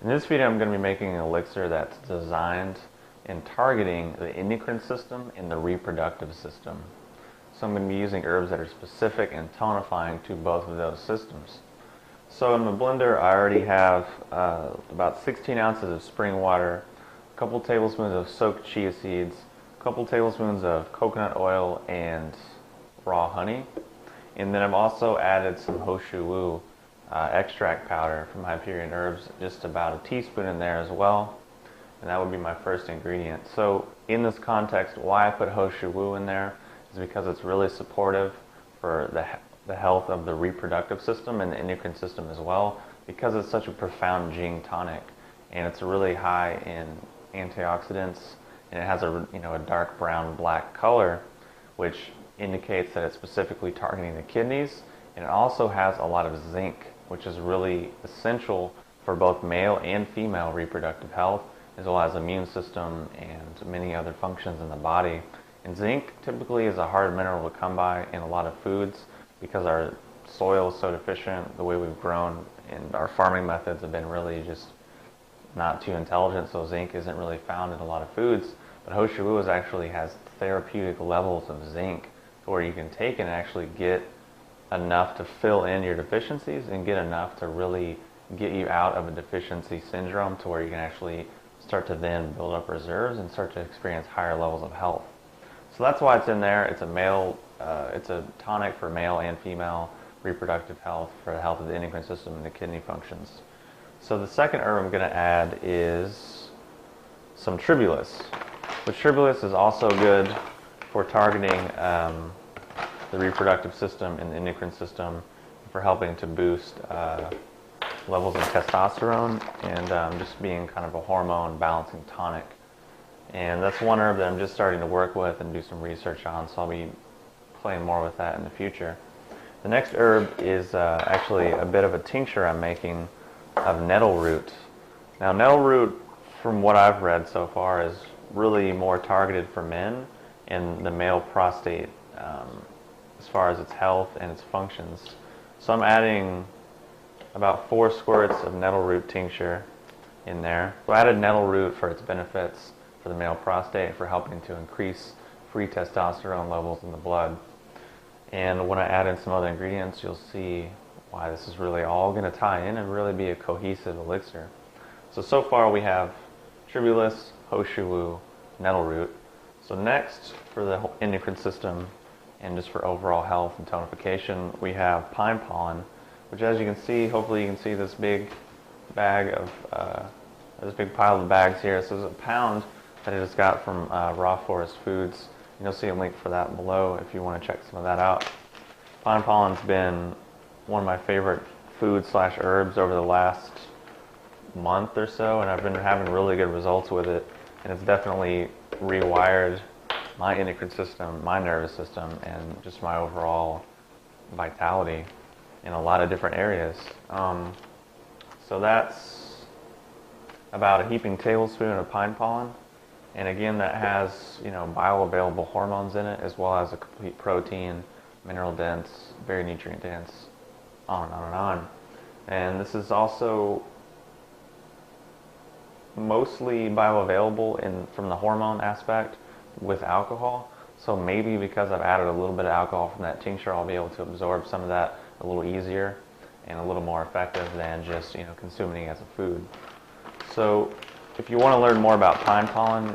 In this video, I'm going to be making an elixir that's designed in targeting the endocrine system and the reproductive system. So I'm going to be using herbs that are specific and tonifying to both of those systems. So in the blender, I already have about 16 ounces of spring water, a couple tablespoons of soaked chia seeds, a couple tablespoons of coconut oil and raw honey. And then I've also added some shou extract powder from Hyperion Herbs, just about a teaspoon in there as well. And that would be my first ingredient. So in this context, why I put shou in there is because it's really supportive for the health of the reproductive system and the endocrine system as well, because it's such a profound jing tonic, and it's really high in antioxidants, and it has a dark brown black color, which indicates that it's specifically targeting the kidneys. And it also has a lot of zinc, which is really essential for both male and female reproductive health, as well as immune system and many other functions in the body. And zinc typically is a hard mineral to come by in a lot of foods because our soil is so deficient, the way we've grown, and our farming methods have been really just not too intelligent, so zinc isn't really found in a lot of foods. But shou actually has therapeutic levels of zinc to where you can take and actually get enough to fill in your deficiencies and get enough to really get you out of a deficiency syndrome to where you can actually start to then build up reserves and start to experience higher levels of health. So that's why it's in there. It's a tonic for male and female reproductive health, for the health of the endocrine system and the kidney functions. So the second herb I'm going to add is some tribulous, which tribulous is also good for targeting the reproductive system and the endocrine system, for helping to boost levels of testosterone and just being kind of a hormone balancing tonic. And that's one herb that I'm just starting to work with and do some research on, so I'll be playing more with that in the future. The next herb is actually a bit of a tincture I'm making of nettle root. Now nettle root, from what I've read so far, is really more targeted for men and the male prostate as far as its health and its functions. So I'm adding about 4 squirts of nettle root tincture in there. So I added nettle root for its benefits for the male prostate, for helping to increase free testosterone levels in the blood. And when I add in some other ingredients, you'll see why this is really all going to tie in and really be a cohesive elixir. So far we have tribulous, shou, nettle root. So next, for the endocrine system and just for overall health and tonification, we have pine pollen, which, as you can see, hopefully you can see this big bag of, this big pile of bags here. This is a pound that I just got from Raw Forest Foods. And you'll see a link for that below if you want to check some of that out. Pine pollen's been one of my favorite foods/herbs over the last month or so, and I've been having really good results with it. And it's definitely rewired my endocrine system, my nervous system, and just my overall vitality in a lot of different areas. So that's about a heaping tablespoon of pine pollen. And again, that has, bioavailable hormones in it, as well as a complete protein, mineral dense, very nutrient dense, on and on and on. And this is also mostly bioavailable from the hormone aspect with alcohol. So maybe because I've added a little bit of alcohol from that tincture, I'll be able to absorb some of that a little easier and a little more effective than just consuming it as a food. So if you want to learn more about pine pollen,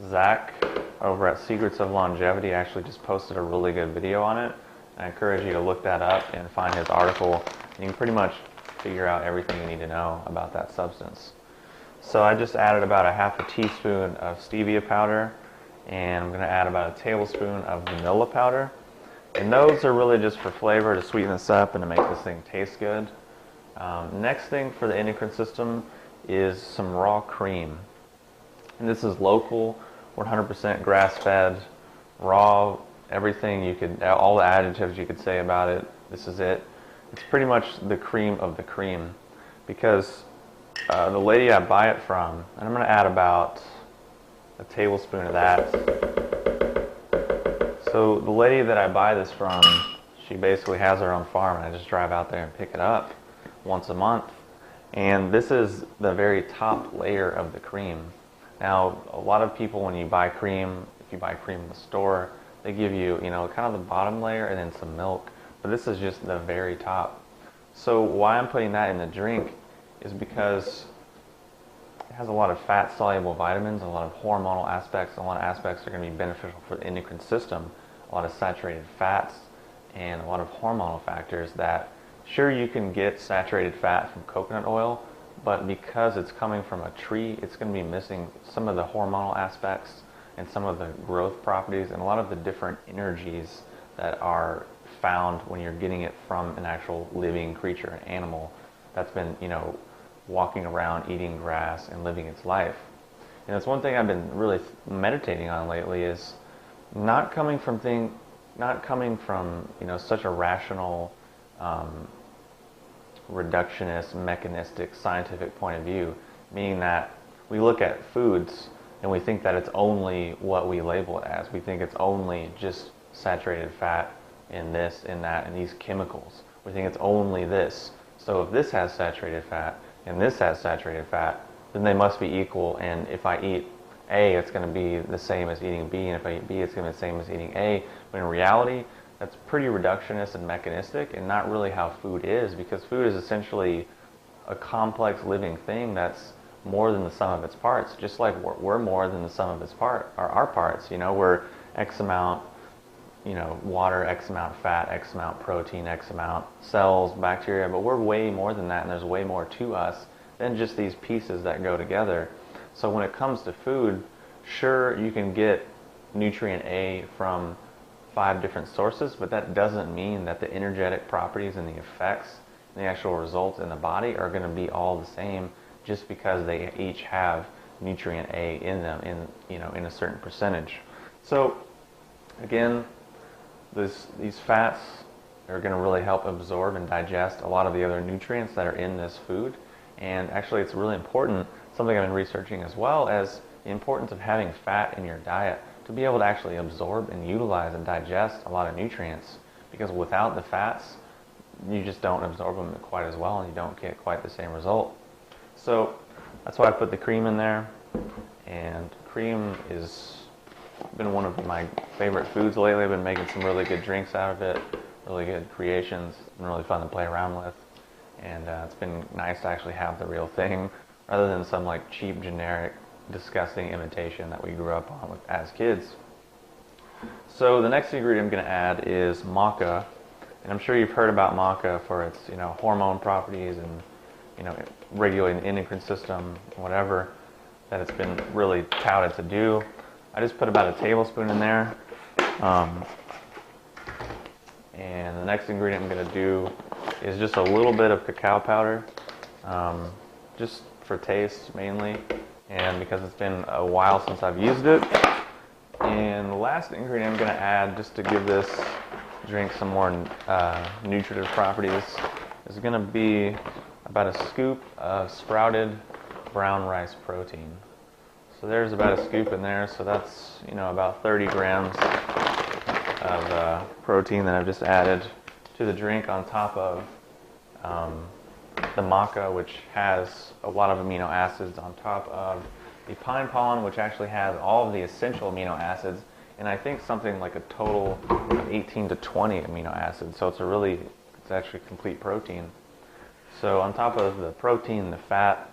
Zach over at Secrets of Longevity actually just posted a really good video on it. I encourage you to look that up and find his article. And you can pretty much figure out everything you need to know about that substance. So I just added about a half a teaspoon of stevia powder, and I'm going to add about a tablespoon of vanilla powder. And those are really just for flavor, to sweeten this up and to make this thing taste good. Next thing for the endocrine system is some raw cream. And this is local, 100% grass-fed, raw, everything all the adjectives you could say about it, this is it. It's pretty much the cream of the cream, because the lady I buy it from, and I'm going to add about a tablespoon of that. So the lady that I buy this from, she basically has her own farm, and I just drive out there and pick it up once a month. And this is the very top layer of the cream. Now, a lot of people, when you buy cream, if you buy cream in the store, they give you, kind of the bottom layer and then some milk. But this is just the very top. So why I'm putting that in the drink is because it has a lot of fat-soluble vitamins, a lot of hormonal aspects, a lot of aspects that are going to be beneficial for the endocrine system, a lot of saturated fats, and a lot of hormonal factors that, sure, you can get saturated fat from coconut oil, but because it's coming from a tree, it's going to be missing some of the hormonal aspects and some of the growth properties and a lot of the different energies that are found when you're getting it from an actual living creature, an animal that's been, walking around eating grass and living its life. And that's one thing I've been really meditating on lately is not coming from such a rational, reductionist, mechanistic, scientific point of view, meaning that we look at foods and we think that it's only what we label it as. We think it's only just saturated fat in this, in that, and these chemicals. We think it's only this. So if this has saturated fat and this has saturated fat, then they must be equal, and if I eat A, it's going to be the same as eating B, and if I eat B, it's going to be the same as eating A. But in reality, that's pretty reductionist and mechanistic and not really how food is, because food is essentially a complex living thing that's more than the sum of its parts, just like we're more than the sum of our parts. We're X amount, water, X amount fat, X amount protein, X amount cells, bacteria, but we're way more than that, and there's way more to us than just these pieces that go together. So when it comes to food, sure, you can get nutrient A from 5 different sources, but that doesn't mean that the energetic properties and the effects and the actual results in the body are going to be all the same just because they each have nutrient A in them in a certain percentage. So again, these fats are going to really help absorb and digest a lot of the other nutrients that are in this food. And actually, it's really important, something I've been researching as well, as the importance of having fat in your diet to be able to actually absorb and utilize and digest a lot of nutrients. Because without the fats, you just don't absorb them quite as well and you don't get quite the same result. So that's why I put the cream in there. And cream has been one of my favorite foods lately. I've been making some really good drinks out of it, really good creations. It's been really fun to play around with. And it's been nice to actually have the real thing rather than some like cheap, generic, disgusting imitation that we grew up on with as kids. So the next ingredient I'm going to add is maca, and I'm sure you've heard about maca for its hormone properties and regulating the endocrine system, whatever that it's been really touted to do. I just put about a tablespoon in there, and the next ingredient I'm going to do is just a little bit of cacao powder, just for taste mainly, and because it's been a while since I've used it. And the last ingredient I'm going to add, just to give this drink some more nutritive properties, is going to be about a scoop of sprouted brown rice protein. So there's about a scoop in there, so that's about 30 grams of protein that I've just added to the drink on top of the maca, which has a lot of amino acids, on top of the pine pollen, which actually has all of the essential amino acids, and I think something like a total of 18 to 20 amino acids. So it's actually complete protein. So on top of the protein, the fat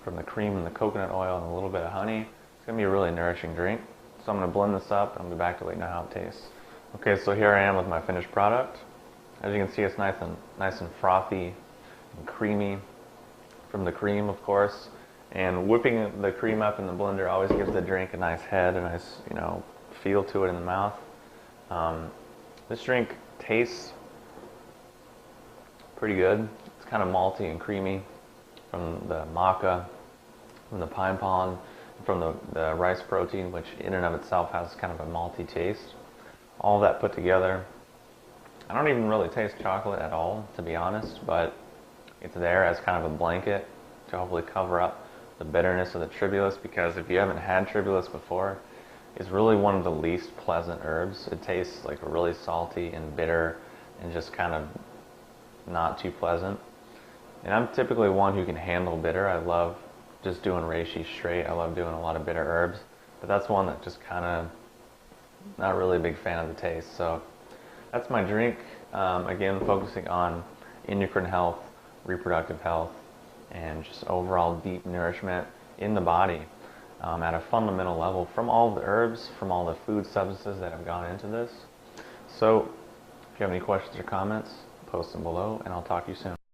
from the cream and the coconut oil and a little bit of honey, it's going to be a really nourishing drink. So I'm going to blend this up and I'll be back to let you know how it tastes. Okay, so here I am with my finished product. As you can see, it's nice and frothy and creamy from the cream, of course. And whipping the cream up in the blender always gives the drink a nice head, a nice feel to it in the mouth. This drink tastes pretty good. It's kind of malty and creamy from the maca, from the pine pollen, from the rice protein, which in and of itself has kind of a malty taste. All that put together. I don't even really taste chocolate at all, to be honest, but it's there as kind of a blanket to hopefully cover up the bitterness of the tribulous, because if you haven't had tribulous before, it's really one of the least pleasant herbs. It tastes like really salty and bitter and just kind of not too pleasant. And I'm typically one who can handle bitter. I love just doing reishi straight. I love doing a lot of bitter herbs. But that's one that just kind of not really a big fan of the taste. So that's my drink. Again, focusing on endocrine health, reproductive health, and just overall deep nourishment in the body at a fundamental level from all the herbs, from all the food substances that have gone into this. So if you have any questions or comments, post them below, and I'll talk to you soon.